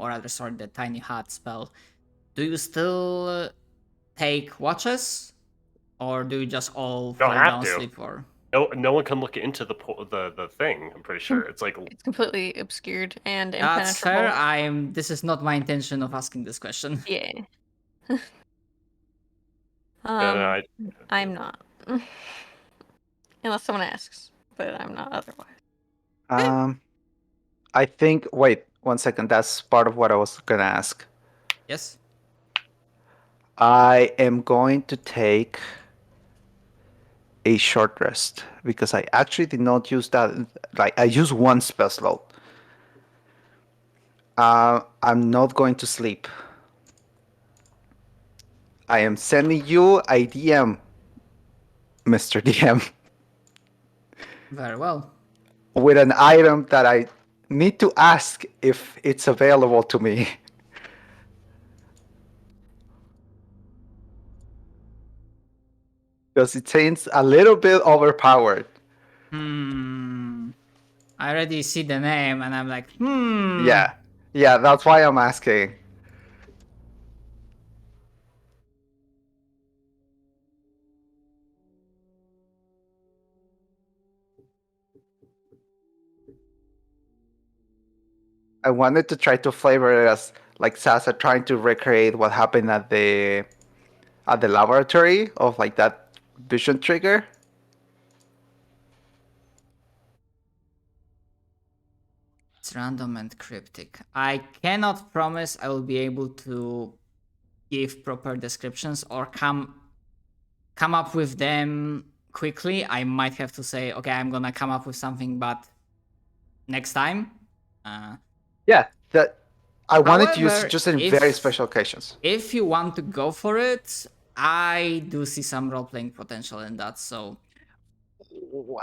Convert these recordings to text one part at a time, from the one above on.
or rather, sorry, the tiny hut spell, do you still take watches, or do you just all Don't fall have down to. asleep? Or No one can look into the thing. I'm pretty sure it's like It's completely obscured and that's fair. impenetrable. This is not my intention of asking this question. Yeah. I, I'm not. Unless someone asks, but I'm not otherwise. I think. Wait, 1 second. That's part of what I was gonna ask. Yes. I am going to take a short rest because I actually did not use that. Like I used one spell slot. I'm not going to sleep. I am sending you a DM, Mr. DM, Very well. with an item that I need to ask if it's available to me. Because it seems a little bit overpowered. I already see the name, and I'm like, Yeah, that's why I'm asking. I wanted to try to flavor it as like Sasa trying to recreate what happened at the laboratory of like that vision trigger. It's random and cryptic. I cannot promise I will be able to give proper descriptions or come up with them quickly. I might have to say, okay, I'm gonna come up with something, but next time. Yeah, that I wanted to use However, it just in very special occasions. If you want to go for it, I do see some role playing potential in that. So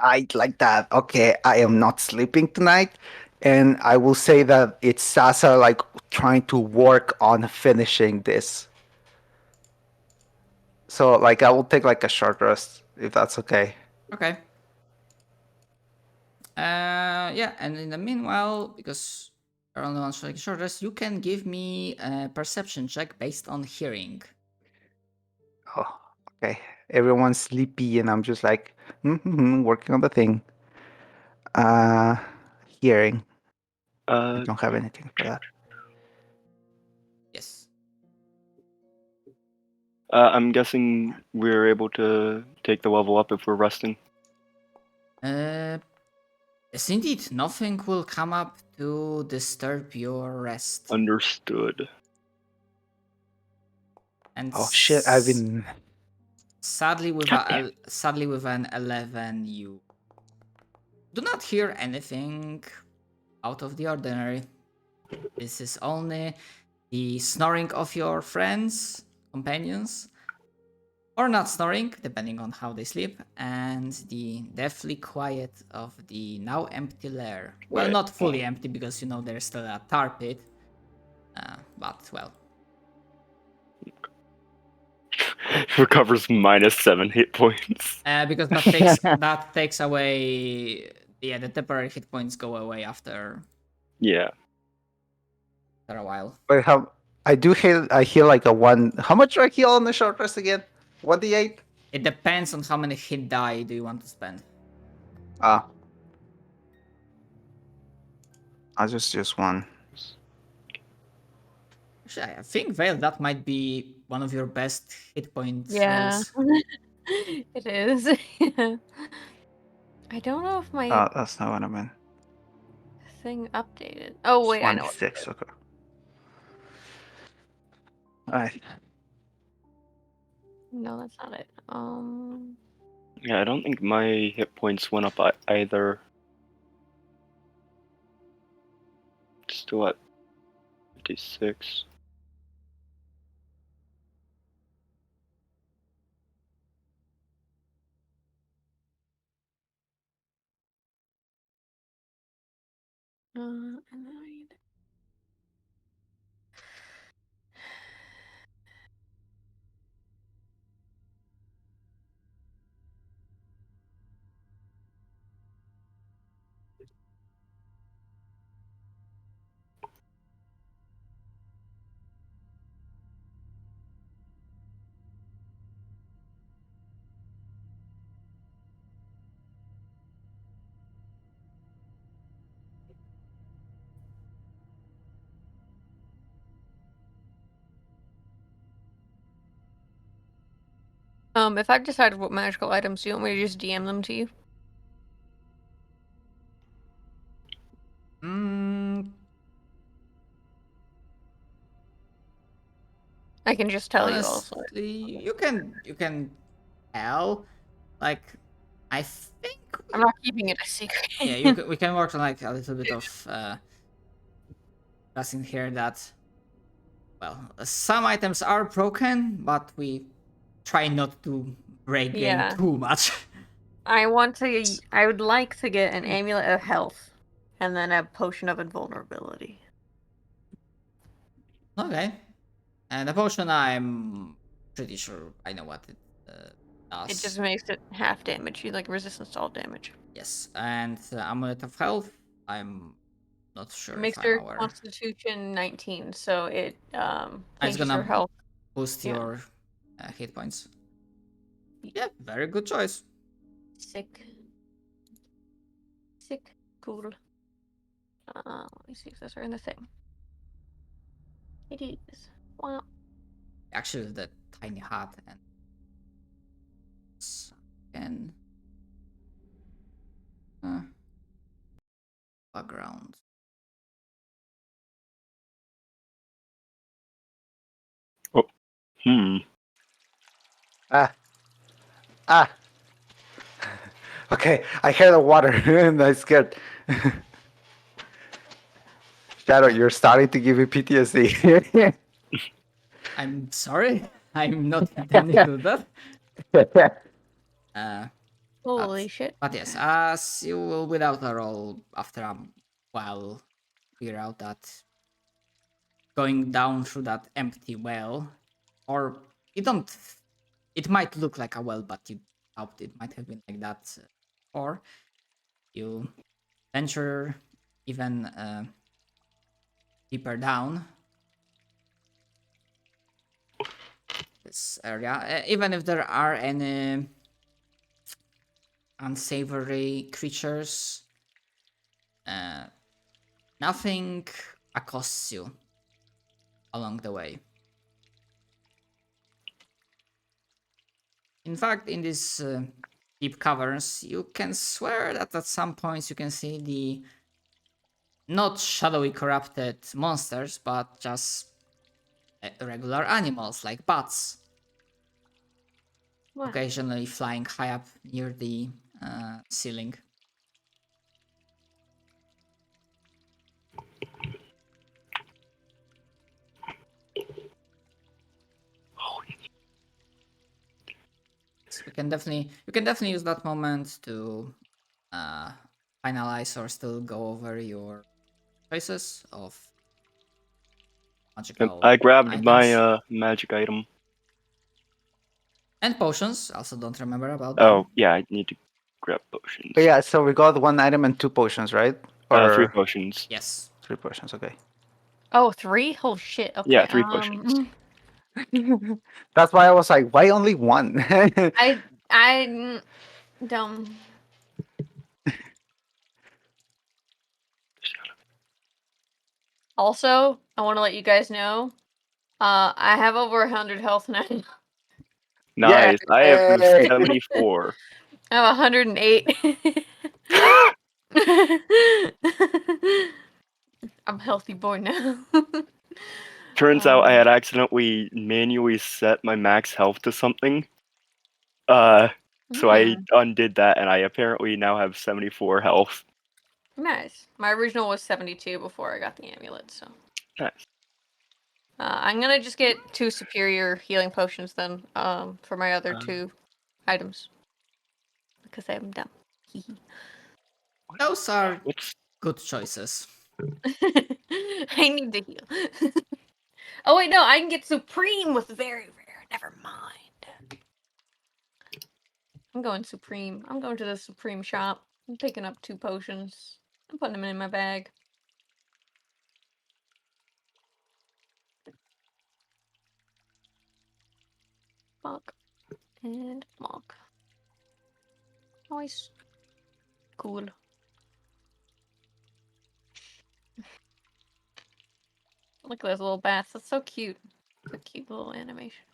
I like that. Okay, I am not sleeping tonight, and I will say that it's Sasa like trying to work on finishing this. So like I will take like a short rest if that's okay. okay. Yeah, and in the meanwhile, because you're only one short rest, you can give me a perception check based on hearing. Oh, okay. Everyone's sleepy, and I'm just like working on the thing. Hearing. I don't have anything for that. Yes. I'm guessing we're able to take the level up if we're resting. Yes, indeed. Nothing will come up to disturb your rest. Understood. And Oh shit! I've been. sadly, with an 11, you do not hear anything out of the ordinary. This is only the snoring of your friends, companions, or not snoring, depending on how they sleep, and the deathly quiet of the now empty lair. Well, Right. not fully empty because you know there's still a tar pit, but well. Recovers -7 hit points. Because that takes away. Yeah, the temporary hit points go away after Yeah. a while. Wait, how? I do heal. I heal like a one. How much do I heal on the short rest again? 1d8. It depends on how many hit die do you want to spend. I'll just use one. Actually, I think Vale, that might be one of your best hit points Yeah. rolls. It is. I don't know if my That's not what I meant. thing updated. Oh wait, I know. 1d6. Okay. Alright. No, that's not it. Yeah, I don't think my hit points went up either. Still at 56. And If I've decided what magical items, do you want me to just DM them to you? Mm, I can just tell you also. honestly, you can tell. Like, I think I'm not keeping it a secret. yeah, we can work on like a little bit of discussing here that, well, some items are broken, but we try not to break game Yeah. too much. I would like to get an amulet of health, and then a potion of invulnerability. Okay. And the potion, I'm pretty sure I know what it does. It just makes it half damage. You like resistance to all damage. Yes, and amulet of health, I'm not sure It if makes I'm your aware. Constitution 19, so it It's changes your gonna health. boost Yeah. your hit points. Yeah, very good choice. Sick. Sick. Cool. Let me see if those are in the thing. It is. Wow. Actually, the tiny hat and background. Hmm. Ah. Ah. Okay, I hear the water and I'm scared. Shadow, you're starting to give me PTSD. I'm sorry. I'm not intending to do that. Holy shit. But yes, as you will without a roll after a while figure out that going down through that empty well, or you don't, it might look like a well, but you doubt it might have been like that, or you venture even deeper down this area, even if there are any unsavory creatures, nothing accosts you along the way. In fact, in these deep caverns, you can swear that at some points you can see the not shadowy corrupted monsters, but just regular animals like bats, Wow. occasionally flying high up near the ceiling. So you can definitely use that moment to finalize or still go over your choices of magical I grabbed items. my magic item. And potions. Also, don't remember about them. Oh yeah, I need to grab potions. But yeah, so we got 1 item and 2 potions, right? 3 potions. Yes. 3 potions, okay. Oh, 3? Oh shit. Okay. Yeah, 3 potions. That's why I was like, why only 1? I dumb. Also, I want to let you guys know, I have over 100 health now. Nice. I have Yay! 74. I have 108. I'm a healthy boy now. Turns out I had accidentally manually set my max health to something. So I undid that, and I apparently now have 74 health. Nice. My original was 72 before I got the amulet, so. Nice. I'm gonna just get 2 superior healing potions then, for my other 2 items. Because I'm dumb. Those are What's good choices. I need to heal. Oh wait, no, I can get supreme with very rare. Never mind. I'm going supreme. I'm going to the supreme shop. I'm picking up 2 potions. I'm putting them in my bag. Fuck. And mock. Nice. Cool. Look at those little bats. That's so cute. It's a cute little animation.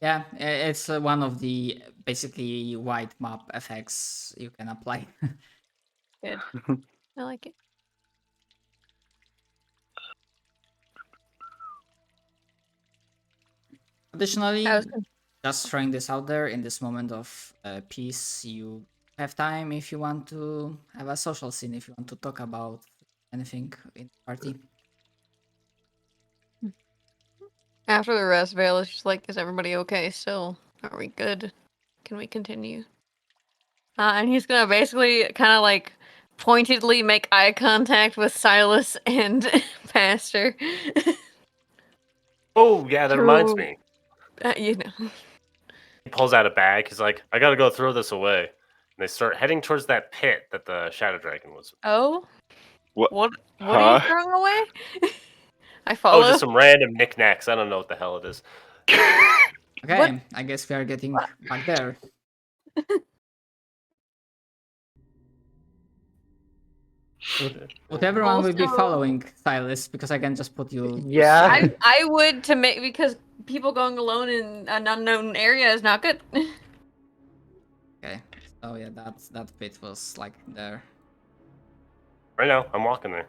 Yeah, it's one of the basically white map effects you can apply. Good. I like it. Additionally, I was just throwing this out there in this moment of peace, you have time if you want to have a social scene, if you want to talk about anything in the party. After the rest, Vale is just like, is everybody okay still? Are we good? Can we continue? And he's gonna basically kind of like pointedly make eye contact with Silas and Pastor. Oh, yeah, that reminds To- me. you know. He pulls out a bag. He's like, I gotta go throw this away. And they start heading towards that pit that the Shadow Dragon was. Oh? What? What are you Huh? throwing away? I Oh, follow. just some random knickknacks. I don't know what the hell it is. Okay, What? I guess we are getting back there. Would everyone will be Also- following Silas because I can just put you. Yeah. I would to make because people going alone in an unknown area is not good. Okay, so yeah, that bit was like there. Right now, I'm walking there.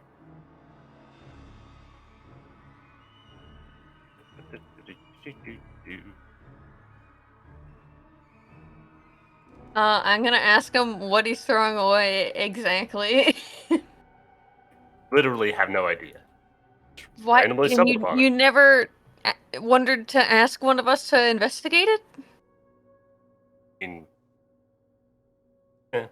I'm gonna ask him what he's throwing away exactly. Literally have no idea. Why? Randomly And stumbled upon you it. never wondered to ask one of us to investigate it? I mean, if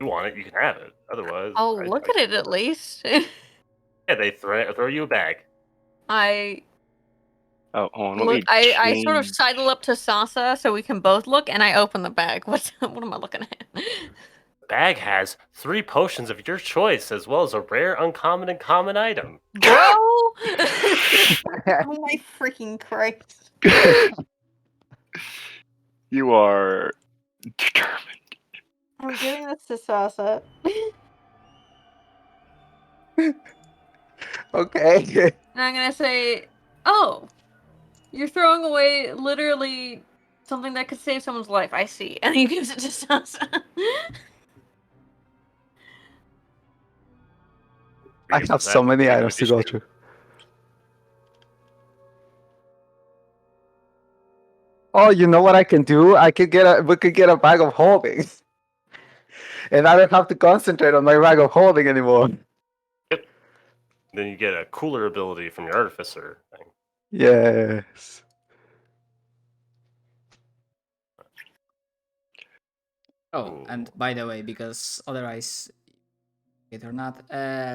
you want it, you can have it. Otherwise, I'll look at it at least. Yeah, they throw you a bag. I Oh, hold on. Let look. me I sort of change. sidle up to Sasa so we can both look, and I open the bag. What am I looking at? The bag has 3 potions of your choice, as well as a rare, uncommon, and common item. Bro! Oh my freaking Christ. You are determined. I'm giving this to Sasa. Okay. And I'm gonna say, oh, you're throwing away literally something that could save someone's life. I see. And he gives it to Sasa. I have so many items to go through. Oh, you know what I can do? We could get a bag of holding. And I don't have to concentrate on my bag of holding anymore. Then you get a cooler ability from your artificer thing. Yes. Oh, and by the way, because otherwise, it or not,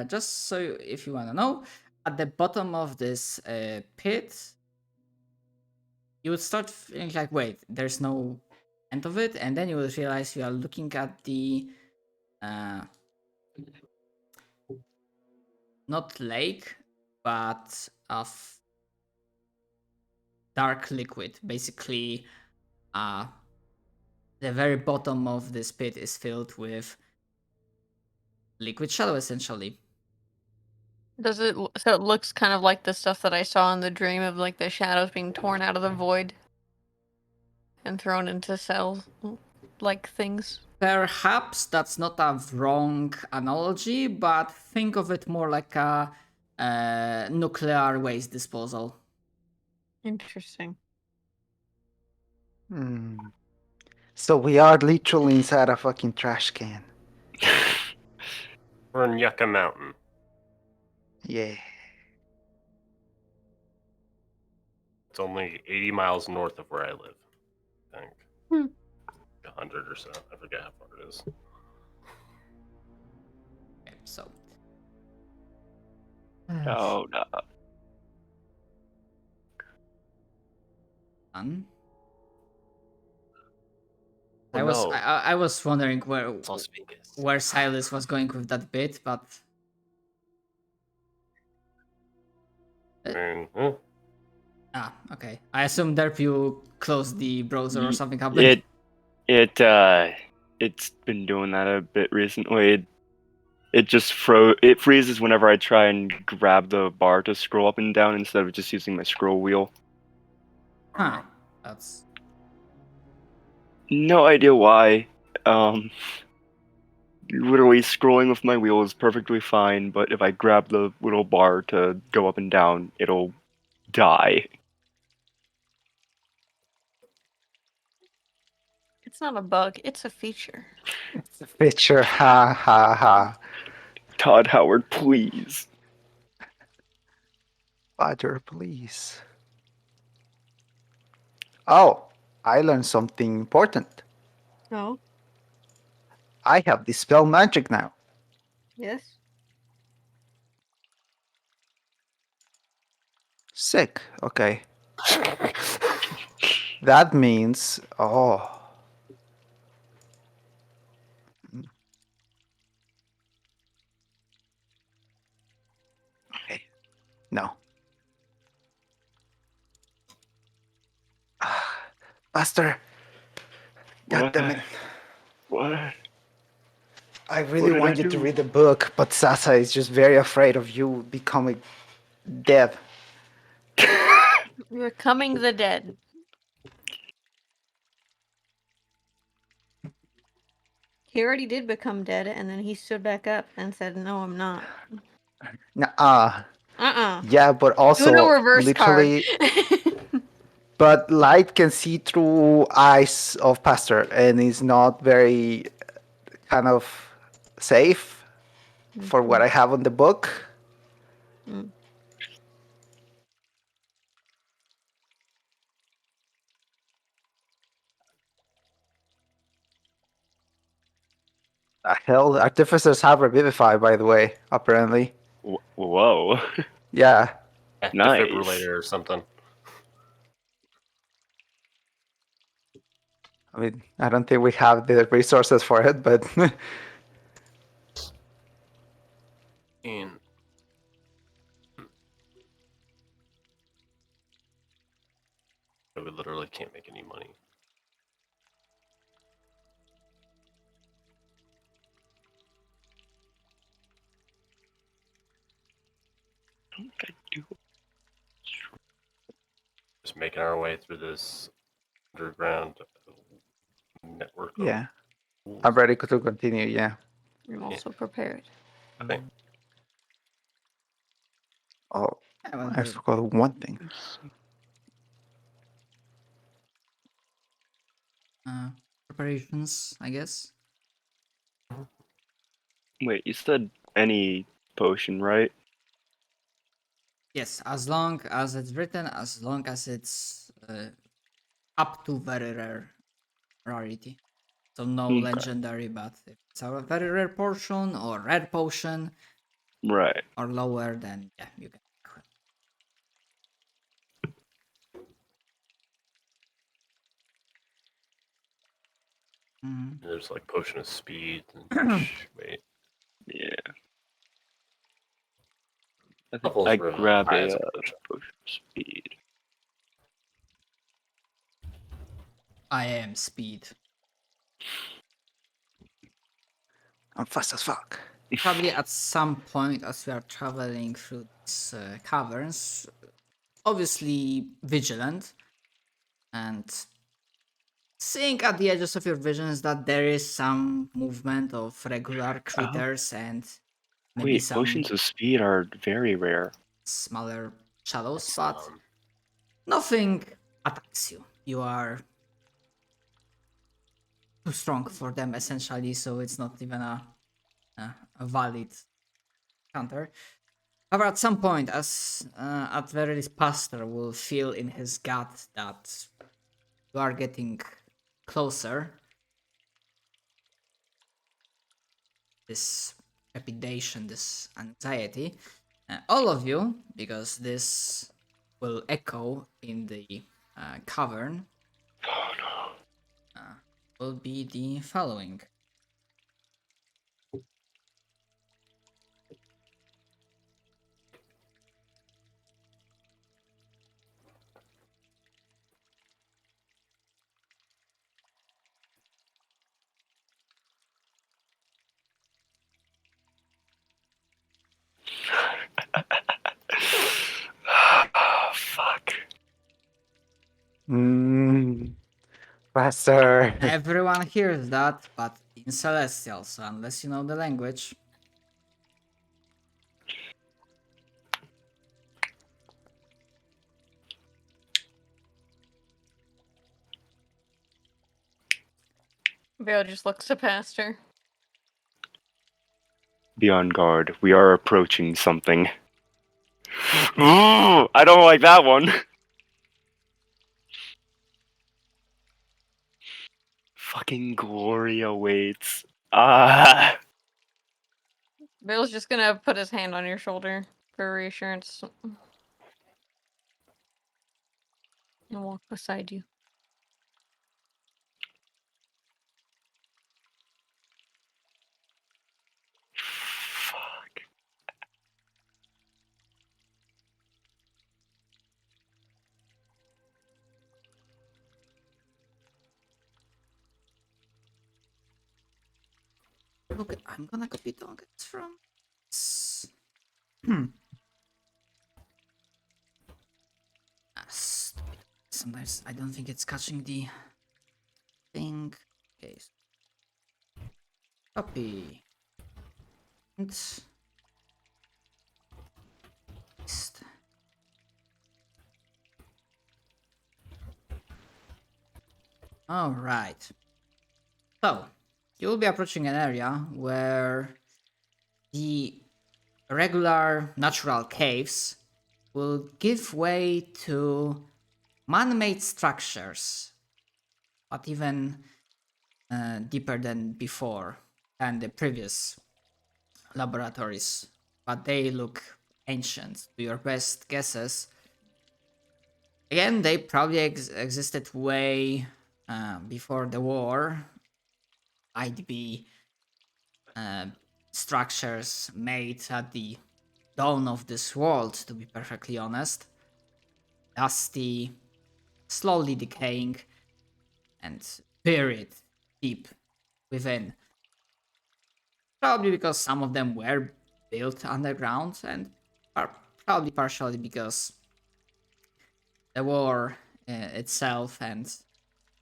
just so if you want to know, at the bottom of this pit, you would start feeling like, wait, there's no end of it, and then you will realize you are looking at the not lake, but of dark liquid. Basically, the very bottom of this pit is filled with liquid shadow, essentially. Does it so it looks kind of like the stuff that I saw in the dream of like the shadows being torn out of the void and thrown into cells like things? Perhaps that's not a wrong analogy, but think of it more like a nuclear waste disposal. Interesting. So we are literally inside a fucking trash can. We're in Yucca Mountain. Yeah. It's only 80 miles north of where I live, I think. 100 or so. I forget how far it is. Okay, so. Oh, no. Done. Oh, I was no. I was wondering It's Las Vegas. where Silas was going with that bit, but okay. I assume Derp you closed the browser or something happened. It's been doing that a bit recently. It just it freezes whenever I try and grab the bar to scroll up and down instead of just using my scroll wheel. Huh. That's No idea why. Literally scrolling with my wheel is perfectly fine, but if I grab the little bar to go up and down, it'll die. It's not a bug, it's a feature. It's a picture. Ha ha ha. Todd Howard, please. Butter, please. Oh, I learned something important. No. I have dispel magic now. Yes. Sick. Okay. That means. Oh. Okay. No. Buster. God What? damn it. What? I really did I want you to do? read the book, but Sasa is just very afraid of you becoming dead. You're becoming the dead. He already did become dead, and then he stood back up and said, "No, I'm not." Nuh-uh. Uh-uh. Yeah, but Uno also reverse card. literally, but light can see through eyes of Pastor and is not very kind of safe for what I have on the book. Mm. Hell, artificers have revivify, by the way, apparently. Whoa. Yeah. Nice. Defibrillator or something. I mean, I don't think we have the resources for it, but And we literally can't make any money. Just making our way through this underground network. yeah. Of I'm ready to continue, yeah. I'm also prepared. Okay. Oh, I will I do forgot one thing. preparations, I guess. Wait, you said any potion, right? Yes, as long as it's written, as long as it's up to very rare rarity. So no Okay. legendary, but if it's a very rare potion or rare potion Right. or lower, then yeah, you can. Mhm. There's like potion of speed. And wait, Yeah. I think levels I were grabbed high a as a potion. potion of speed. I am speed. I'm fast as fuck. Probably at some point as we are traveling through these caverns, obviously vigilant and seeing at the edges of your visions that there is some movement of regular critters and maybe Wait, some potions of speed are very rare. smaller shadows, It's, but nothing attacks you. You are too strong for them essentially, so it's not even a valid counter. However, at some point, as at very least Pastor will feel in his gut that you are getting closer, this trepidation, this anxiety, all of you, because this will echo in the cavern, Oh no. will be the following. Fuck. Pastor. Everyone hears that, but in Celestial, so unless you know the language. Vale just looks to Pastor. Be on guard. We are approaching something. Ooh, I don't like that one. Fucking glory awaits. Ah. Vale's just gonna put his hand on your shoulder for reassurance. And walk beside you. Fuck. Okay, I'm gonna copy targets from. Stupid. Sometimes I don't think it's catching the thing. Okay. Copy. And paste. All right. So you'll be approaching an area where the regular natural caves will give way to man-made structures, but even deeper than before and the previous laboratories. But they look ancient. To your best guesses, again, they probably existed way before the war. Might be structures made at the dawn of this world, to be perfectly honest. Dusty, slowly decaying, and buried deep within. Probably because some of them were built underground, and probably partially because the war itself and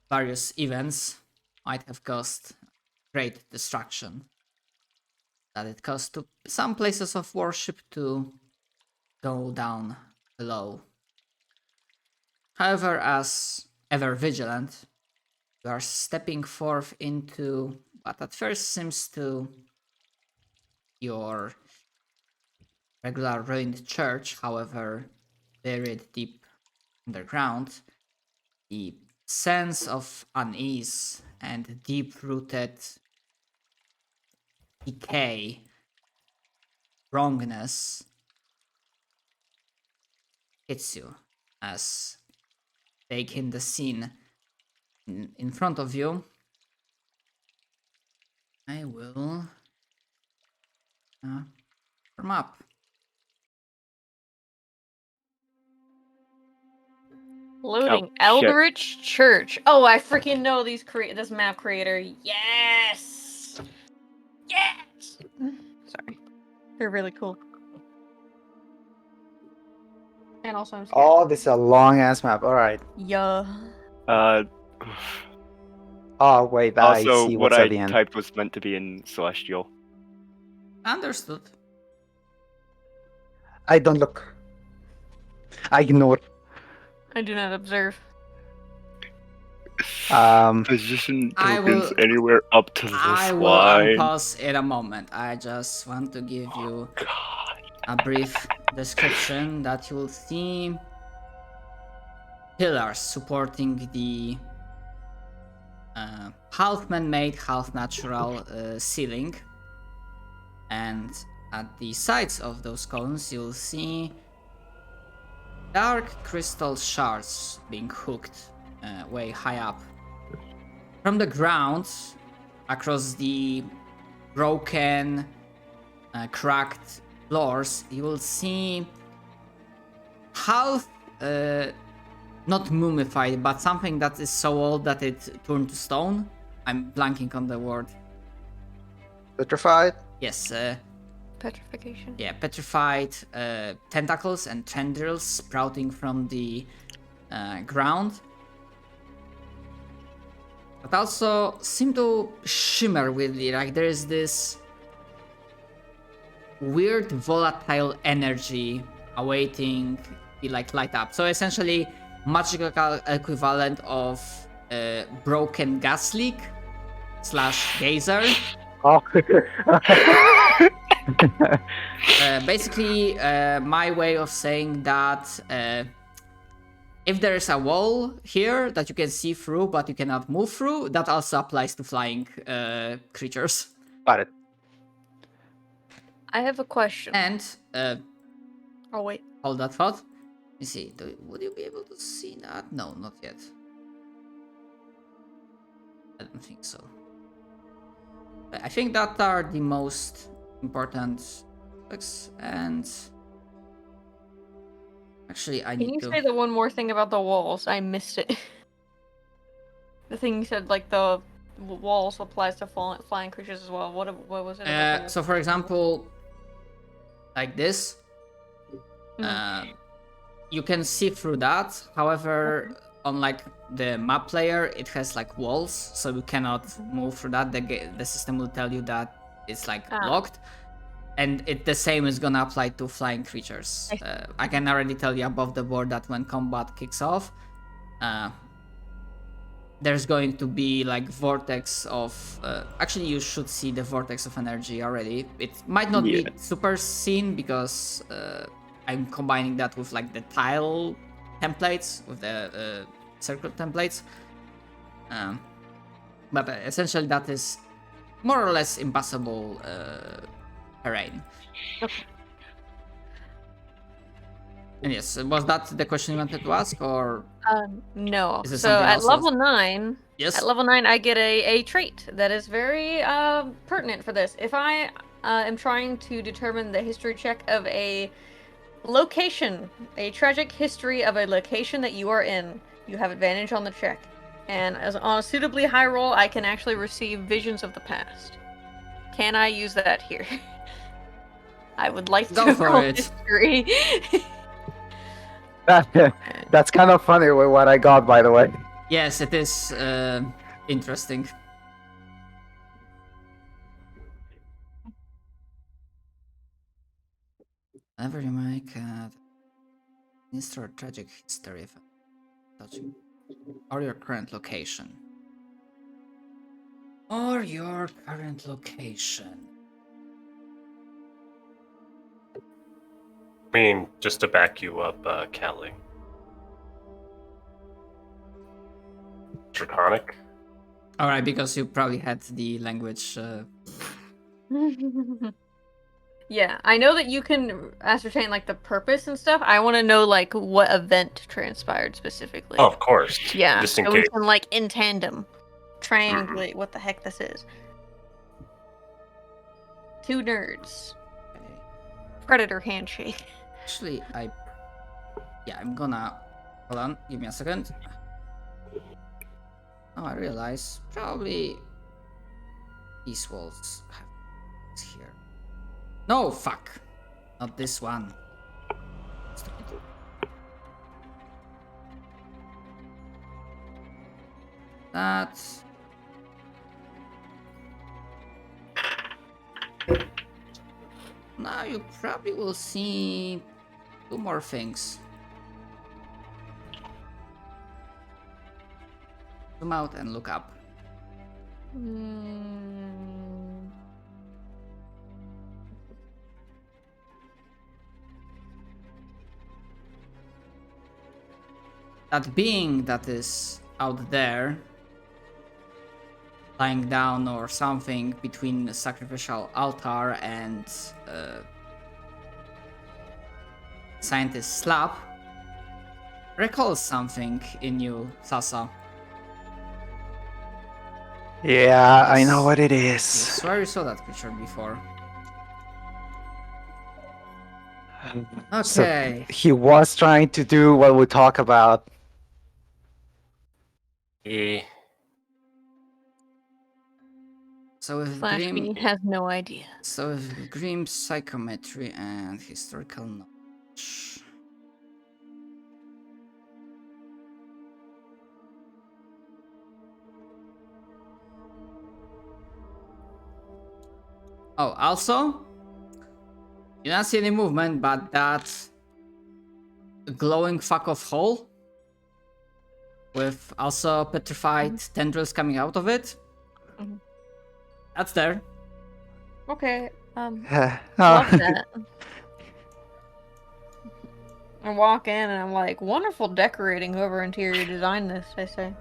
various events might have caused great destruction. That it caused to some places of worship to go down below. However, as ever vigilant, you are stepping forth into what at first seems to your regular ruined church, however, buried deep underground. The sense of unease and deep-rooted decay, wrongness hits you as taking the scene in front of you. I will warm up. Loading shit. Eldritch Church. Oh, I freaking know this map creator. Yes! Yes! Sorry. They're really cool. And also I'm scared. Oh, this is a long ass map. All right. Yeah. Oh wait, I Also, see what what's I at the end. typed was meant to be in Celestial. Understood. I don't look. I ignore. I do not observe. Position I tokens will- anywhere up to this I will line. unpause in a moment. I just want to give you God. a brief description that you'll see pillars supporting the half man-made, half natural ceiling, and at the sides of those columns you'll see dark crystal shards being hooked way high up. From the ground, across the broken, cracked floors, you will see half, not mummified, but something that is so old that it turned to stone. I'm blanking on the word. Petrified. Yes, Petrification. yeah, petrified tentacles and tendrils sprouting from the ground. but also seem to shimmer weirdly. Like there is this weird volatile energy awaiting to like light up. So essentially, magical equivalent of broken gas leak / geyser. Oh. Basically, my way of saying that if there is a wall here that you can see through but you cannot move through, that also applies to flying creatures. Got it. I have a question. And Oh wait. hold that thought. Let me see. Would you be able to see that? No, not yet. I don't think so. I think that are the most important topics. And actually, I Can need you to. say the one more thing about the walls? I missed it. The thing you said, like the walls applies to flying creatures as well. What was it? About the So, for example, like this, Mhm. you can see through that. However, on like the map layer, it has like walls, so you cannot move through that. The system will tell you that it's like blocked, and the same is gonna apply to flying creatures. I can already tell you above the board that when combat kicks off, there's going to be like vortex of actually you should see the vortex of energy already. It might not be super seen because I'm combining that with like the tile templates, with the circle templates, but essentially that is more or less impassable terrain. Okay. And yes, was that the question you wanted to ask, or No. is it So something at else? level 9, Yes. at level 9, I get a trait that is very pertinent for this. If I am trying to determine the history check of a location, a tragic history of a location that you are in, you have advantage on the check. And as on a suitably high roll, I can actually receive visions of the past. Can I use that here? I would like Go to for roll it. history. That's kind of funny with what I got, by the way. Yes, it is interesting. Whenever you make a sinister or tragic history of touching or your current location. Or your current location. I mean, just to back you up, Callie. Draconic? Alright, because you probably had the language. Yeah, I know that you can ascertain like the purpose and stuff. I want to know like what event transpired specifically. Oh, of course. Yeah, Just in so case. we can like in tandem triangulate what the heck this is. Two nerds. Okay. Predator handshake. Actually, I'm gonna. Hold on, give me a second. Oh, I realize probably these walls have this here. No, fuck! Not this one. Stupid. That. Now you probably will see two more things. Zoom out and look up. That being that is out there, lying down or something between the sacrificial altar and scientist slab, recalls something in you, Sasa. Yeah, I know what it I is. swear you saw that creature before. Okay. So he was trying to do what we talk about. Yeah. So with Slash Grim, me has no idea. so with Grim psychometry and historical knowledge. Oh, also, you don't see any movement, but that glowing fuck of hole with also petrified tendrils coming out of it. Mhm. That's there. Okay. Oh. Love that. I walk in and I'm like, wonderful decorating, whoever interior designed this, I say.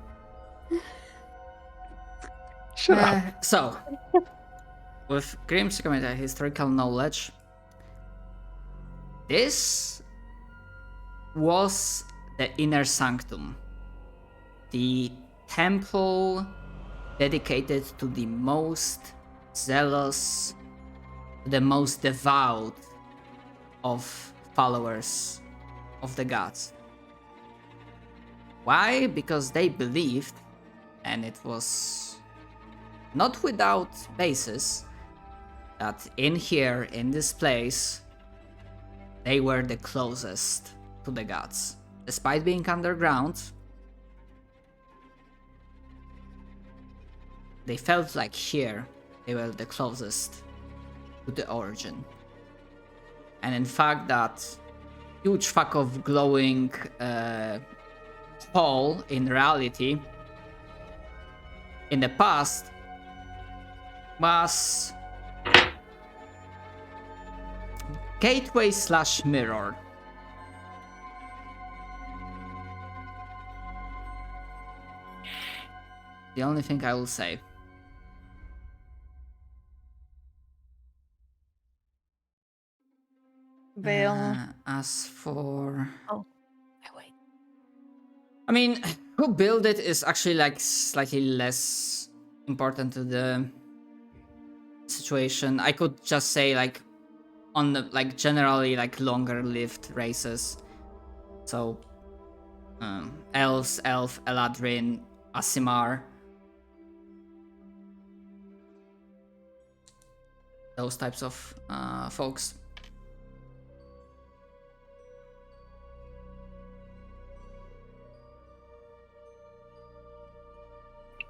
Shut up. So, with Grimm's historical knowledge, this was the inner sanctum, the temple dedicated to the most zealous, the most devout of followers of the gods. Why? Because they believed, and it was not without basis, that in here, in this place, they were the closest to the gods. Despite being underground, they felt like here they were the closest to the origin. And in fact, that huge fuck of glowing hole in reality in the past was gateway / mirror. The only thing I will say. Veil. As for... Oh, I wait. I mean, who built it is actually like slightly less important to the situation. I could just say like on the like generally like longer lived races. So elves, elf, Eladrin, Asimar. Those types of folks.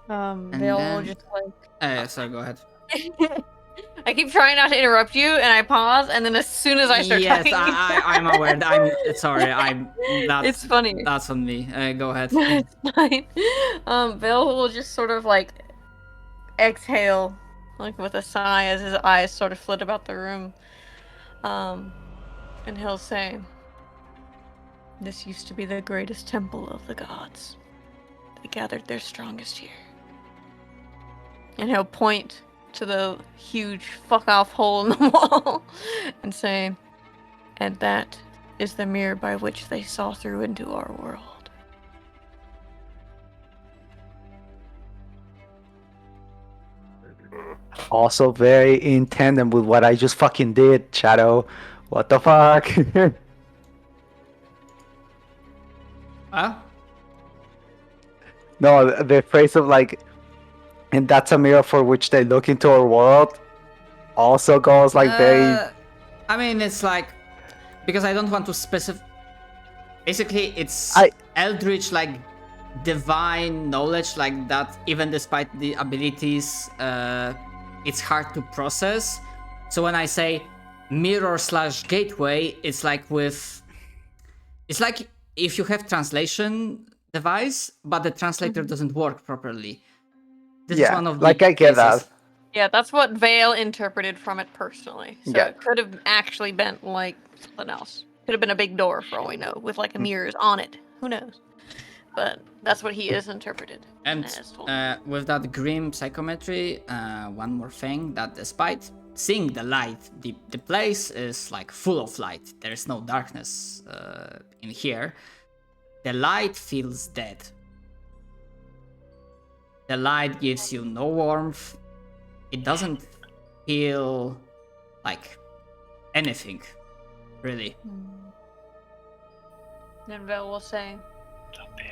Veil will just like. Sorry, go ahead. I keep trying not to interrupt you, and I pause, and then as soon as I start Yes, talking, I'm aware. I'm sorry. it's funny. That's on me. Go ahead. It's fine. Veil will just sort of like exhale, like with a sigh, as his eyes sort of flit about the room. And he'll say, "This used to be the greatest temple of the gods. They gathered their strongest here." And he'll point to the huge fuck off hole in the wall and say, "And that is the mirror by which they saw through into our world." Also very in tandem with what I just fucking did, Shadow. What the fuck? Huh? No, the phrase of like, and that's a mirror for which they look into our world also goes like very... I mean, it's like because I don't want to specify. Basically, it's eldritch, like divine knowledge, like that. Even despite the abilities, it's hard to process. So when I say mirror / gateway, it's like it's like if you have translation device, but the translator doesn't work properly. This is one of the like I get cases. that. Yeah, that's what Vale interpreted from it personally. So Yeah. it could have actually been like something else. Could have been a big door for all we know, with like mirrors on it. Who knows? But that's what he is interpreted. And as told. with that grim psychometry, one more thing, that despite seeing the light, the place is like full of light. There is no darkness in here. The light feels dead. The light gives you no warmth. It doesn't feel like anything, really. Then Vale will say,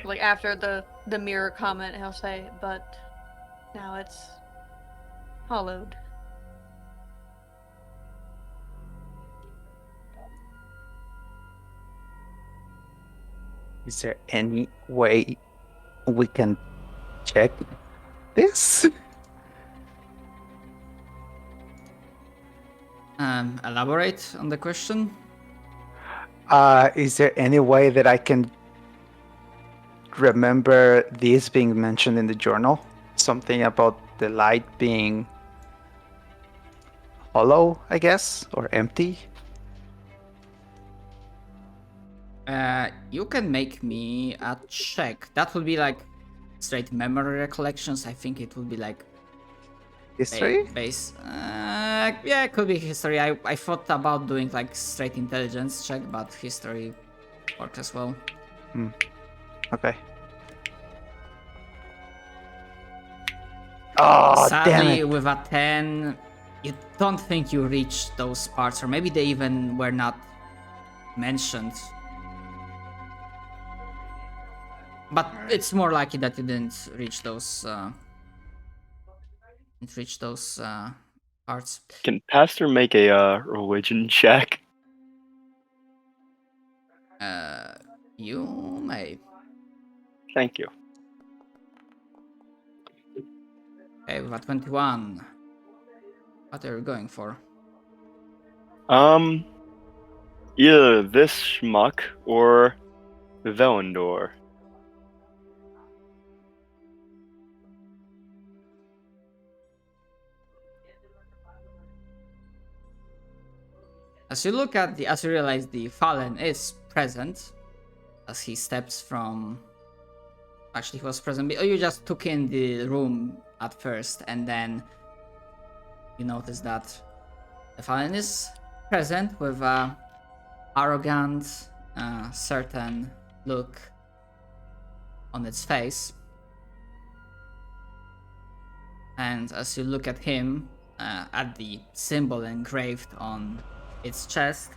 like after the mirror comment, he'll say, "But now it's hollowed." Is there any way we can check this? Elaborate on the question. Is there any way that I can remember this being mentioned in the journal? Something about the light being hollow, I guess, or empty? You can make me a check. That would be like straight memory recollections. I think it would be like History? base. Yeah, it could be history. I thought about doing like straight intelligence check, but history worked as well. Okay. Oh, damn Sadly, it. with a 10, you don't think you reached those parts, or maybe they even were not mentioned. But it's more likely that you didn't reach those. Parts. Can Pastor make a religion check? You may. Thank you. Okay, with a 21. What are you going for? Either this schmuck or Velendor. As you realize the Fallen is present, as he steps from. Actually, he was present. Oh, you just took in the room at first, and then you notice that the Fallen is present with a arrogant, certain look on its face. And as you look at him, at the symbol engraved on its chest,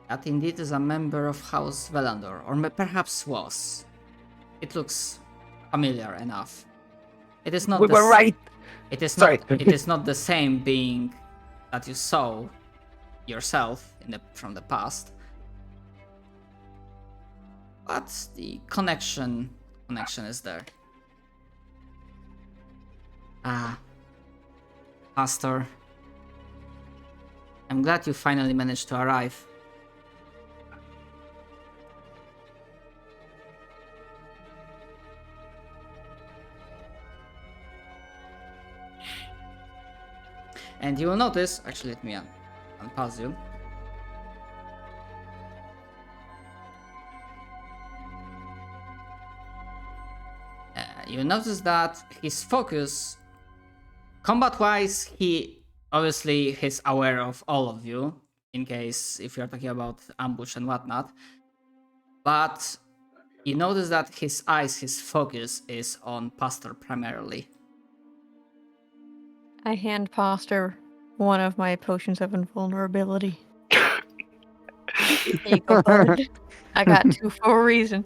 that indeed is a member of House Velandor, or perhaps was. It looks familiar enough. It is not. We were right. It is Sorry. not. It is not the same being that you saw yourself from the past, but the connection is there. Pastor, I'm glad you finally managed to arrive. And you will notice, actually let me unpause you. You notice that his focus, combat-wise, he obviously is aware of all of you, in case if you're talking about ambush and whatnot. But you notice that his focus is on Pastor primarily. I hand Pastor one of my potions of invulnerability. There you go, bud. I got 2 for a reason.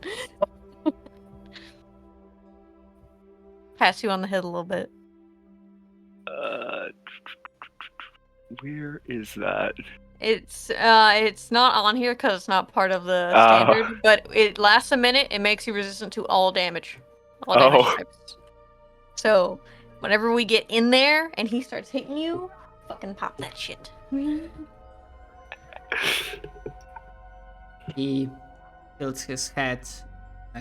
Pass you on the head a little bit. Where is that? It's not on here because it's not part of the standard, but it lasts a minute. It makes you resistant to all damage. All damage types. So, whenever we get in there and he starts hitting you, fucking pop that shit. He tilts his head,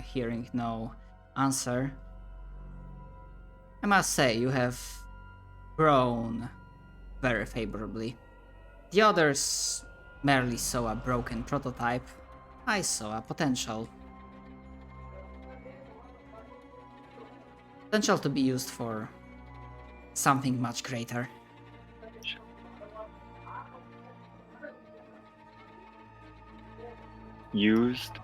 hearing no answer. I must say, you have grown very favorably. The others merely saw a broken prototype. I saw a potential. Potential to be used for something much greater. Used?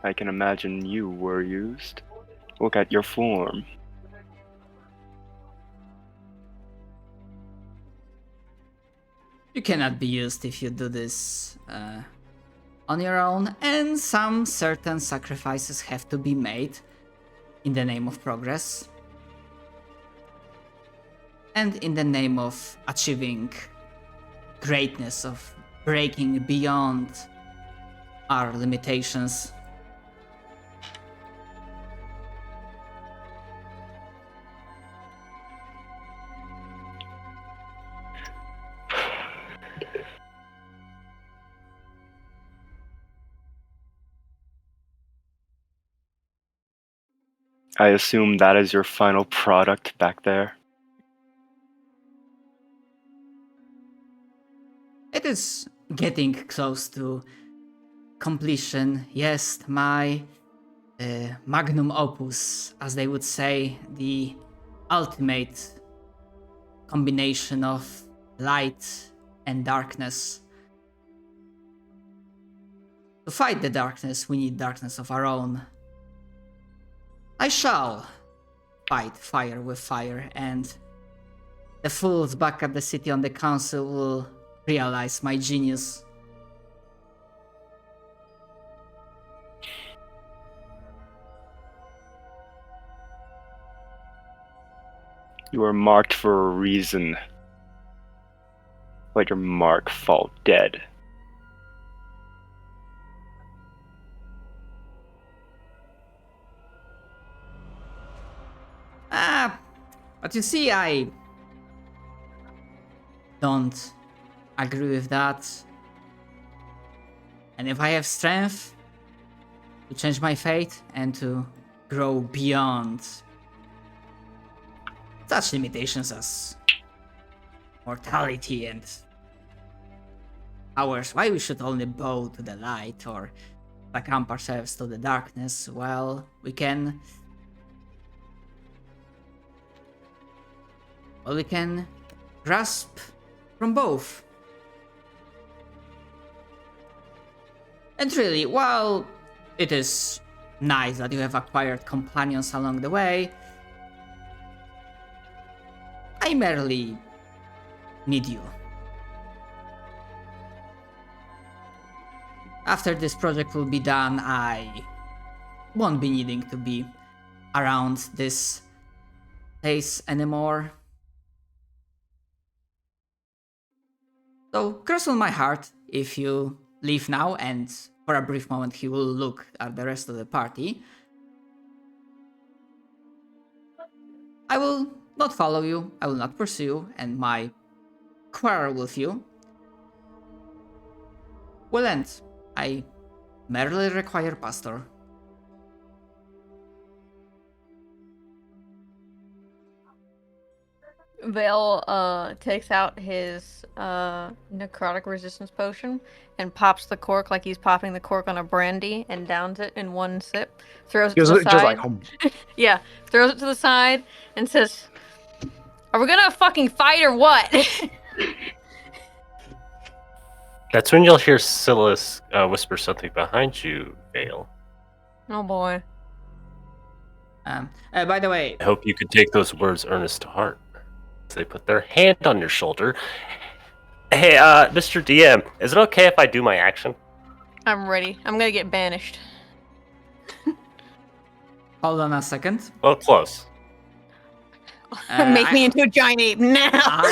I can imagine you were used. Look at your form. You cannot be used if you do this on your own, and some certain sacrifices have to be made in the name of progress. And in the name of achieving greatness, of breaking beyond our limitations. I assume that is your final product back there. It is getting close to completion. Yes, my magnum opus, as they would say, the ultimate combination of light and darkness. To fight the darkness, we need darkness of our own. I shall fight fire with fire, and the fools back at the city on the council will realize my genius. You are marked for a reason. Let your mark fall dead. But you see, I don't agree with that. And if I have strength to change my fate and to grow beyond such limitations as mortality and powers, why we should only bow to the light or succumb ourselves to the darkness, well, we can grasp from both. And really, while it is nice that you have acquired companions along the way, I merely need you. After this project will be done, I won't be needing to be around this place anymore. So, cross on my heart if you leave now, and for a brief moment he will look at the rest of the party. I will not follow you, I will not pursue you, and my quarrel with you will end. I merely require Pastor. Vale takes out his necrotic resistance potion and pops the cork like he's popping the cork on a brandy and downs it in one sip. Throws it to the side. Just like, Yeah, throws it to the side and says, "Are we gonna fucking fight or what?" That's when you'll hear Silas whisper something behind you, Vale. Oh boy. By the way, I hope you could take those words earnest to heart. They put their hand on your shoulder. Hey, Mr. DM, is it okay if I do my action? I'm ready. I'm gonna get banished. hold on a second. Well, close. Make me into a giant ape now.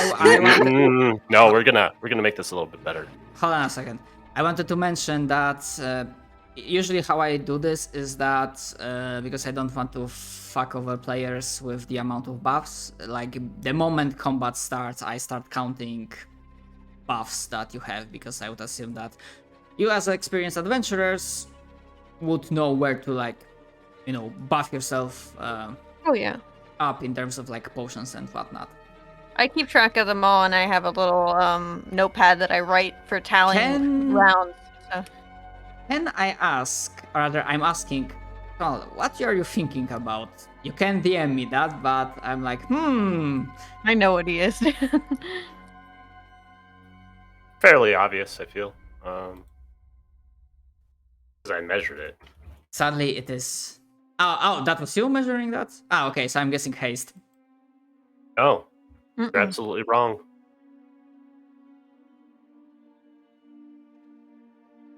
No, we're gonna make this a little bit better. Hold on a second. I wanted to mention that usually how I do this is that because I don't want to fuck over players with the amount of buffs, like the moment combat starts, I start counting buffs that you have, because I would assume that you as experienced adventurers would know where to, like, you know, buff yourself Oh yeah. up in terms of like potions and whatnot. I keep track of them all, and I have a little notepad that I write for tallying rounds. So. Can I ask, or rather I'm asking, well, what are you thinking about? You can DM me that, but I'm like, I know what he is. Fairly obvious, I feel. Because I measured it. Sadly it is... Oh, that was you measuring that? Ah, okay, so I'm guessing haste. No, you're absolutely wrong.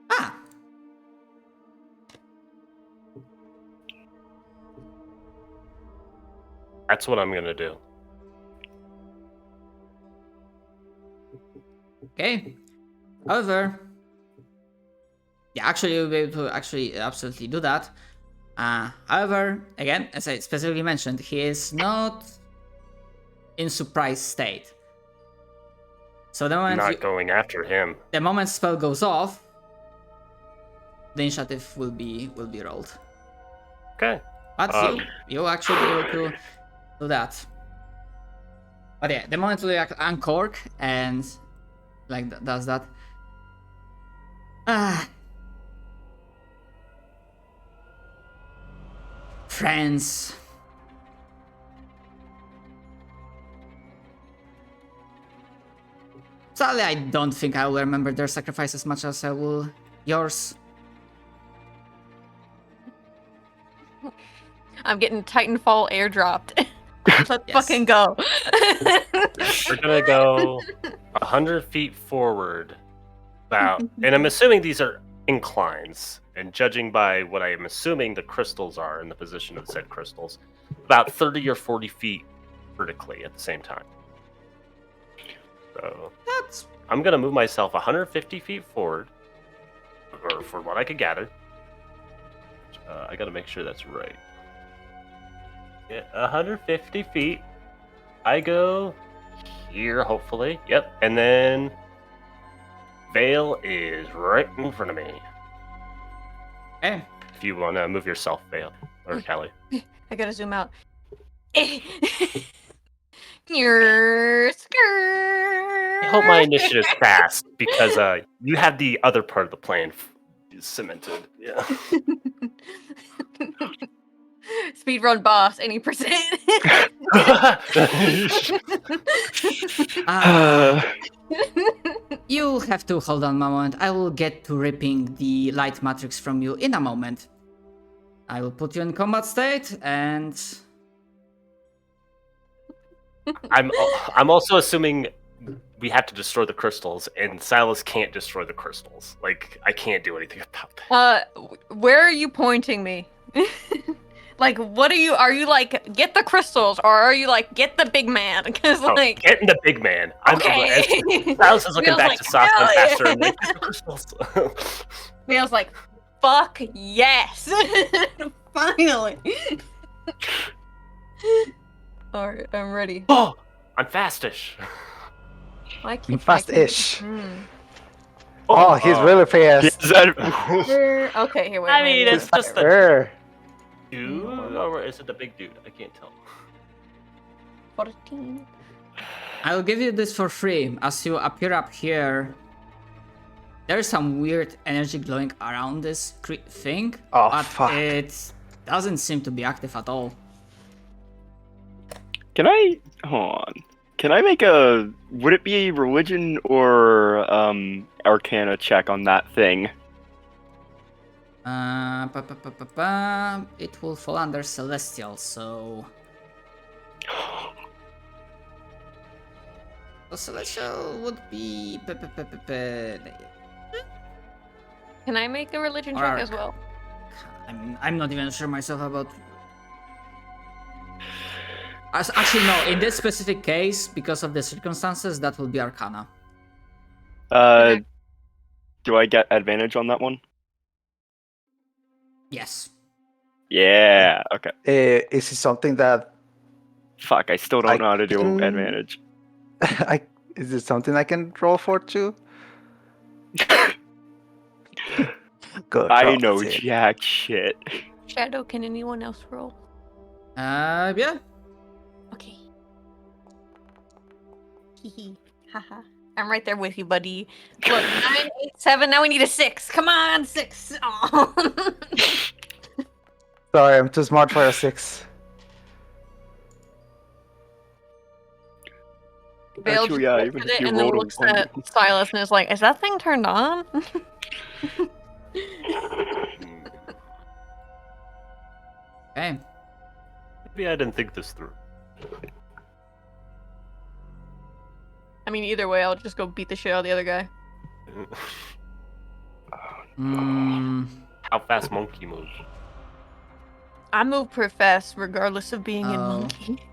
Ah! That's what I'm gonna do. Okay. However... Yeah, actually you'll be able to actually absolutely do that. However, again, as I specifically mentioned, he is not in surprise state. So the moment Not going after him. the moment spell goes off, the initiative will be rolled. Okay. But you actually be able to do that. But yeah, the moment you uncork and like does that. Friends. Sadly, I don't think I will remember their sacrifice as much as I will yours. I'm getting Titanfall airdropped. Let's Yes. fucking go. We're gonna go 100 feet forward. About, and I'm assuming these are inclines, and judging by what I am assuming the crystals are in the position of said crystals, about 30 or 40 feet vertically at the same time. So That's I'm gonna move myself 150 feet forward, or for what I could gather. I gotta make sure that's right. Yeah, 150 feet. I go here, hopefully. Yep, and then Vale is right in front of me. okay. If you want to move yourself, Vale, or Callie. I gotta zoom out. Your skirt. I hope my initiative's fast because you have the other part of the plan cemented. Yeah. Speedrun boss, any percent. You have to hold on a moment. I will get to ripping the light matrix from you in a moment. I will put you in combat state and I'm also assuming we have to destroy the crystals, and Silas can't destroy the crystals. Like, I can't do anything about that. Where are you pointing me? Like, what are you like, get the crystals, or are you like, get the big man? Because like, getting the big man. okay. Silas is looking Feels back like, to Sasha and hell faster, yeah. and like, get the crystals. Feels like, fuck yes, finally. All right, I'm ready. Oh, I'm fastish. Fast-ish. Hmm. Oh, he's really fast. Okay, here, wait. I mean, it's just a Faster. dude, or is it the big dude? I can't tell. 14. I will give you this for free. As you appear up here, there's some weird energy glowing around this thing, Oh, but fuck. it doesn't seem to be active at all. Can I hold on? Can I make a? Would it be a religion or arcana check on that thing? It will fall under celestial, so celestial would be Can I make a religion Or check arc. as well? I'm not even sure myself about. Actually, no. In this specific case, because of the circumstances, that will be Arcana. Do I get advantage on that one? Yes. Yeah. Okay. Is it something that Fuck. I still don't know how to do can- advantage. is it something I can roll for too? Good. I roll, know that's it. jack shit. Shadow, can anyone else roll? Yeah. Okay. Hee haha. I'm right there with you, buddy. Look, 9, 8, 7. Now we need a 6. Come on, 6. Oh. Sorry, I'm too smart for a 6. Vale Actually, just yeah, looks even at if it you and then rolled a looks 1. at Silas and is like, "Is that thing turned on?" Okay. Maybe I didn't think this through. I mean, either way, I'll just go beat the shit out of the other guy. How fast monkey moves? I move pretty fast, regardless of being in Oh. monkey.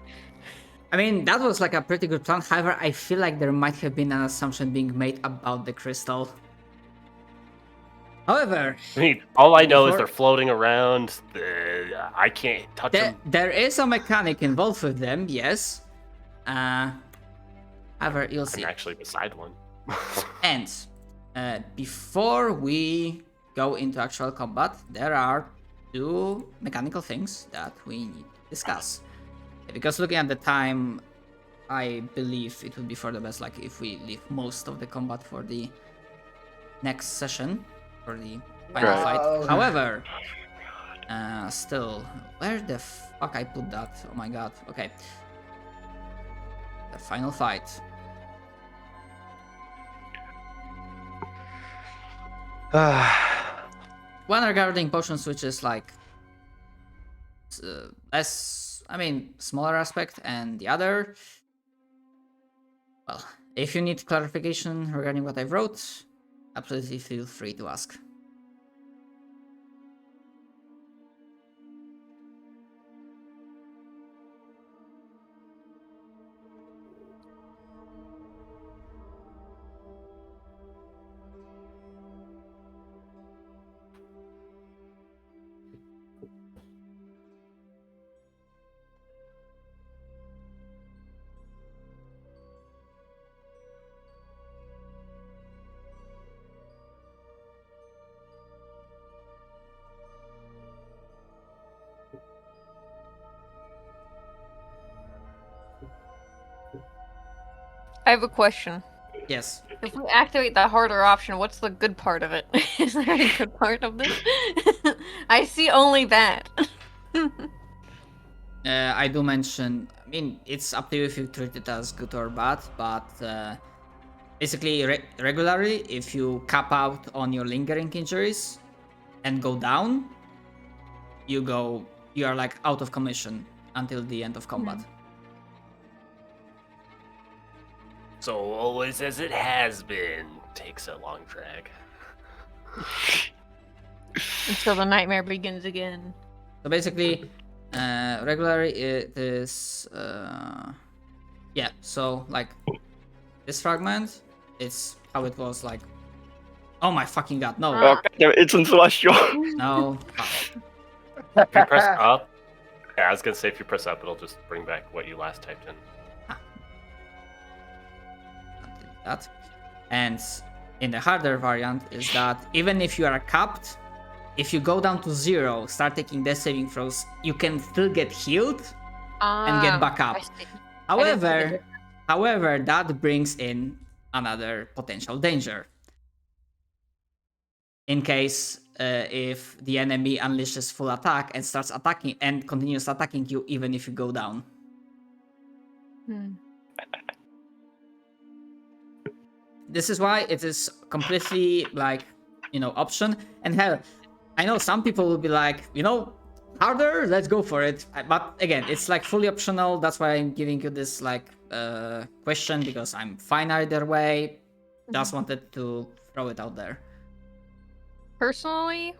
I mean, that was like a pretty good plan. However, I feel like there might have been an assumption being made about the crystal. However, I mean, all I know is Before- they're floating around. I can't touch them. there is a mechanic involved with them, yes. However, you'll see. I'm actually beside one. And before we go into actual combat, there are two mechanical things that we need to discuss. Because looking at the time, I believe it would be for the best, like if we leave most of the combat for the next session, for the final Right. fight. However, still, where the fuck I put that? Oh my god. Okay. The final fight. One regarding potion switches, like less, I mean, smaller aspect, and the other, well, if you need clarification regarding what I wrote, absolutely feel free to ask. I have a question. Yes. If we activate the harder option, what's the good part of it? Is there any good part of this? I see only that. I do mention, I mean, it's up to you if you treat it as good or bad, but basically, regularly, if you cap out on your lingering injuries and go down, you are like out of commission until the end of combat. So always as it has been. Takes a long drag. Until the nightmare begins again. So basically, regularly it is, yeah. So like this fragment, it's how it was like. Oh my fucking god! No, Oh, God damn it, it's in Celestial. no. If you press up, yeah, I was gonna say if you press up, it'll just bring back what you last typed in. That. And in the harder variant is that even if you are capped, if you go down to 0, start taking death saving throws, you can still get healed and get back up. However, that brings in another potential danger. In case if the enemy unleashes full attack and starts attacking and continues attacking you even if you go down. This is why it is completely like, option. And hell, I know some people will be like, harder, let's go for it. But again, it's like fully optional. That's why I'm giving you this like question, because I'm fine either way. Just wanted to throw it out there. Personally,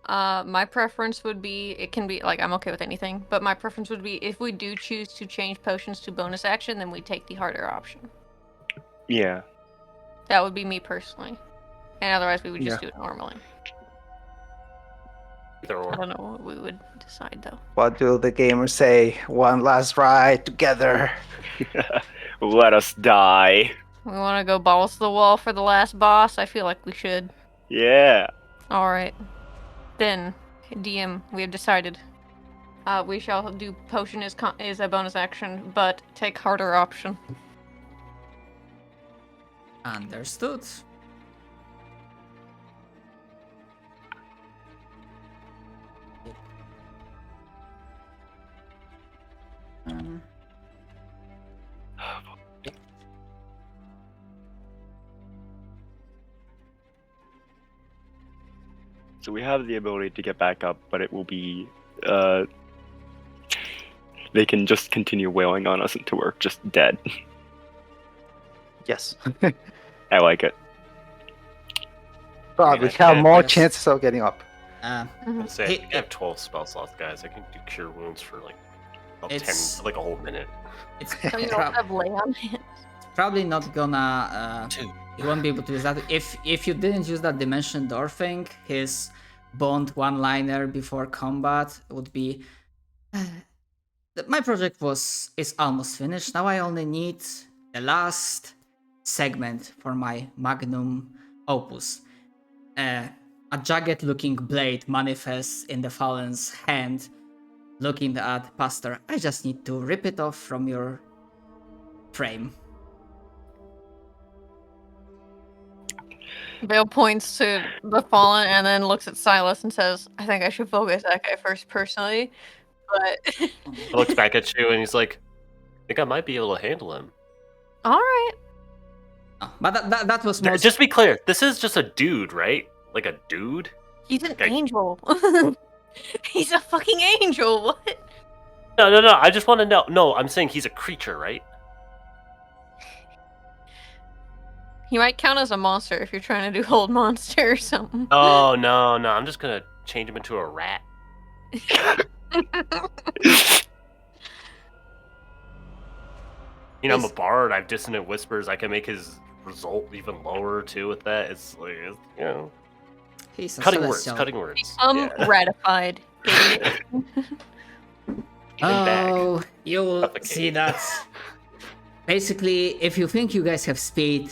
my preference would be, it can be like, I'm okay with anything, but my preference would be if we do choose to change potions to bonus action, then we take the harder option. Yeah. That would be me personally. And otherwise we would just do it normally. I don't know what we would decide though. What will the gamers say? One last ride together. Let us die. We want to go balls to the wall for the last boss? I feel like we should. Yeah. Alright. Then, DM, we have decided. We shall do potion is a bonus action, but take harder option. Understood. So we have the ability to get back up, but it will be they can just continue wailing on us until we're just dead. Yes. I like it. But we I have can- more yes. chances of getting up. Say I have 12 spell slots, guys. I can do cure wounds for like about It's- 10, like a whole minute. It's So you don't have lay on hands. probably not gonna. You won't be able to use that. If you didn't use that Dimension Door thing, his Bond one-liner before combat would be. My project is almost finished. Now I only need the last segment for my magnum opus. A jagged-looking blade manifests in the Fallen's hand, looking at Pastor. I just need to rip it off from your frame. Vale points to the Fallen and then looks at Silas and says, I think I should focus that guy first personally, but... He looks back at you and he's like, I think I might be able to handle him. Alright. Oh, but that was most... Just to be clear, this is just a dude, right? Like a dude? He's an Okay. angel. He's a fucking angel. What? No. I just want to know. No, I'm saying he's a creature, right? He might count as a monster if you're trying to do hold monster or something. Oh, no. I'm just going to change him into a rat. You know, I'm a bard. I have dissonant whispers. I can make his result even lower, too, with that. It's like, you know. He's a Cutting words. celestial. Yeah. Ratified. Oh, you'll Suffocate. see that. Basically, if you think you guys have speed,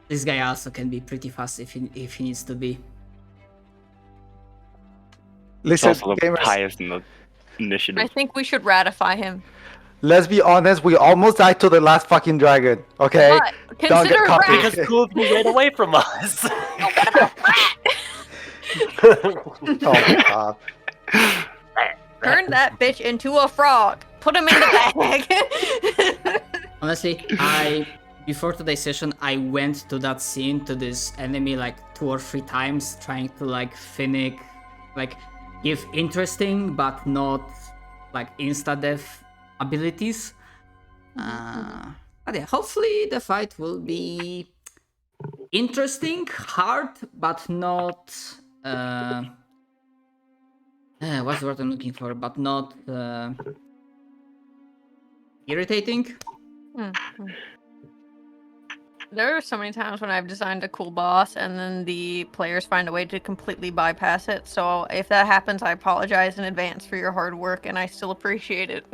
this guy also can be pretty fast if he needs to be. It's Listen, also the gamers, highest in the initiative. I think we should ratify him. let's be honest, we almost died to the last fucking dragon, okay? But Don't get consider cocky. rat. Because two of you ran away from us. Oh my god. Turn that bitch into a frog. Put him in the bag. Honestly, before today's session, I went to that scene to this enemy like 2 or 3 times, trying to like give interesting but not like insta-death abilities. But yeah, hopefully the fight will be interesting, hard, but not what's the word I'm looking for? But not irritating. There are so many times when I've designed a cool boss and then the players find a way to completely bypass it. So if that happens, I apologize in advance for your hard work and I still appreciate it.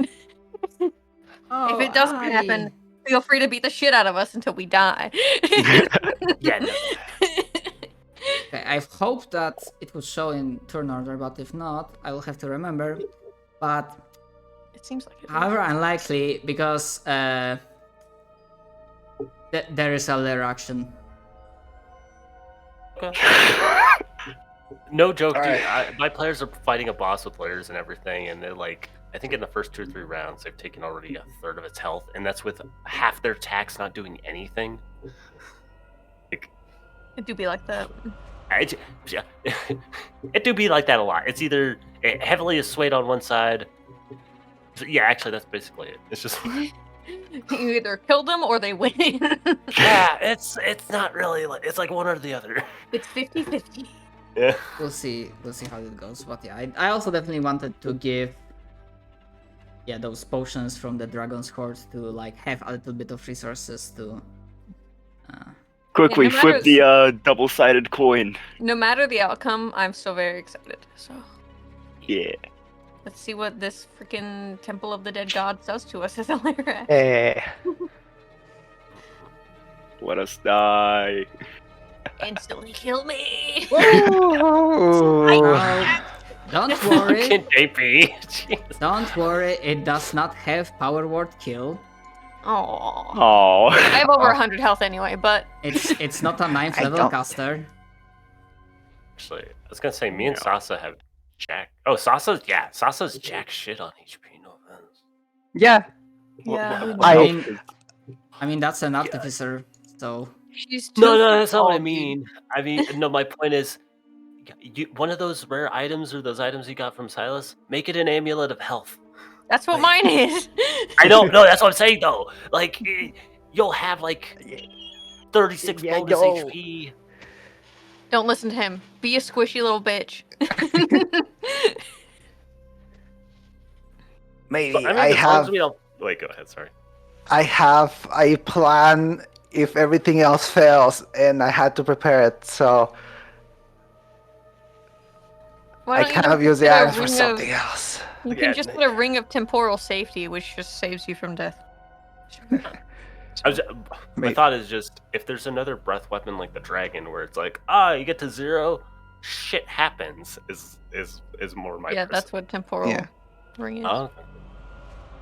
If it doesn't happen, feel free to beat the shit out of us until we die. Yeah, no. Okay, I've hoped that it would show in turn order, but if not, I will have to remember. But It seems like it. however, unlikely because there is a layer action. No joke, dude. Alright. My players are fighting a boss with layers and everything, and they're like, I think in the first 2 or 3 rounds, they've taken already a third of its health, and that's with half their attacks not doing anything. Like, It do be like that. it do be like that a lot. It's either heavily is swayed on one side. Yeah, actually, that's basically it. It's just You either kill them or they win. yeah, it's not really like it's like one or the other. It's 50-50. Yeah. We'll see how it goes. But yeah, I also definitely wanted to give those potions from the Dragon's Hoard to like have a little bit of resources to. Quickly no flip matter- the double-sided coin. No matter the outcome, I'm still very excited. So Yeah. let's see what this freaking Temple of the Dead Gods does to us as a layer. Eh. Let us die. Instantly kill me. Ooh. Don't worry, Fucking JP. Jeez. don't worry. It does not have power word kill. Oh. Oh. I have over 100 health anyway, but It's not a 9th I level don't- caster. Actually, I was gonna say me and Sasa have jack. Oh, Sasa's jack shit on HP. No offense. Yeah. yeah, I mean that's an artificer, so she's No, too that's not what I tall, mean. I mean, no, my point is, one of those rare items or those items you got from Silas, make it an amulet of health. That's what mine is. I don't know. That's what I'm saying though. Like, you'll have like 36 Yeah, bonus yo. HP. Don't listen to him. Be a squishy little bitch. Maybe But, I mean, I as long as have we don't. Wait, go ahead. Sorry. a plan if everything else fails, and I had to prepare it, so Why I don't you kind just of use the put a items for ring something else. You Yeah. can just put a ring of temporal safety, which just saves you from death. My Maybe. thought is just if there's another breath weapon like the dragon, where it's like, you get to 0, shit happens. Is more my Yeah, that's what temporal Yeah. ring is. Oh,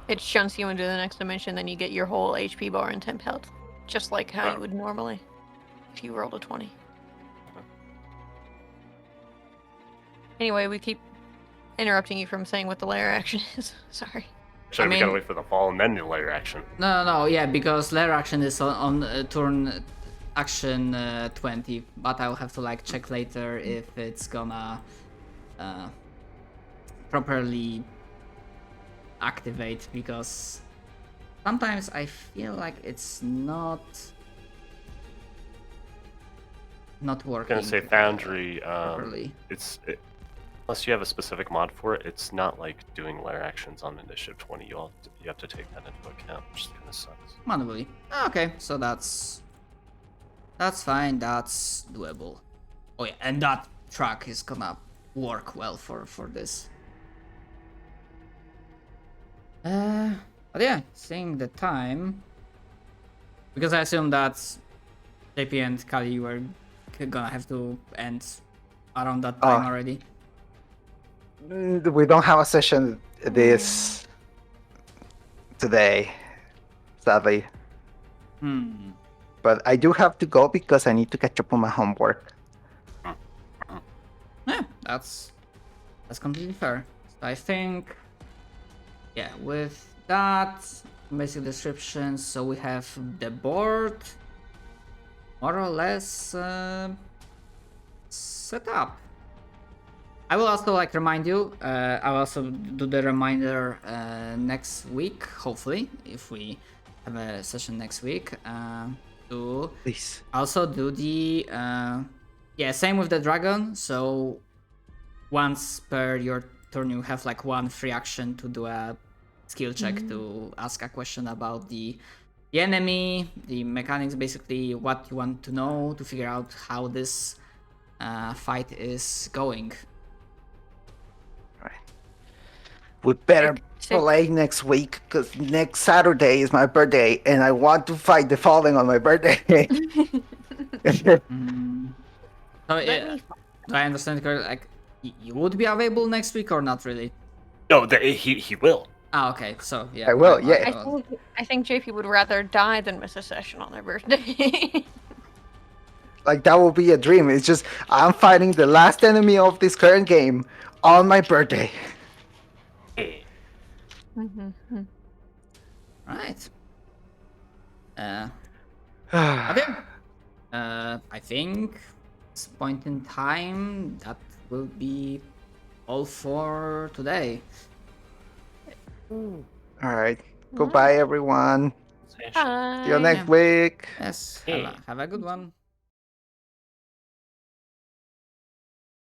It shunts you into the next dimension, then you get your whole HP bar and temp health, just like how Oh. you would normally if you rolled a 20. Anyway, we keep interrupting you from saying what the layer action is. Sorry. so I we gotta mean- wait for the fall and then the layer action. No, yeah, because layer action is on turn action 20, but I'll have to like check later if it's gonna properly activate, because sometimes I feel like it's not I'm working. gonna say Foundry. properly. Unless you have a specific mod for it, it's not like doing layer actions on initiative 20. You have to take that into account, which kind of sucks. Manually. Okay, so that's fine. That's doable. Oh yeah, and that track is gonna work well for this. But yeah, seeing the time, because I assume that JP and Kali were gonna have to end around that time already. We don't have a session this today, sadly. But I do have to go because I need to catch up on my homework. Yeah, that's completely fair. So I think, yeah, with that basic description, so we have the board more or less set up. I will also like remind you. I'll also do the reminder next week, hopefully, if we have a session next week. To Please. also do the same with the dragon. So once per your turn, you have like one free action to do a skill check to ask a question about the enemy, the mechanics, basically what you want to know to figure out how this fight is going. We better Sick. play next week because next Saturday is my birthday and I want to fight the Fallen on my birthday. So Let yeah, me- do I understand correctly? Like, you would be available next week or not really? No, he will. Ah, okay. So yeah, I will, yeah. I think JP would rather die than miss a session on their birthday. Like that will be a dream. It's just I'm fighting the last enemy of this current game on my birthday. Hey. Right. Okay. I think at this point in time that will be all for today. All right. Goodbye, everyone. Bye. See you next week. Yes. Hey. Have a good one.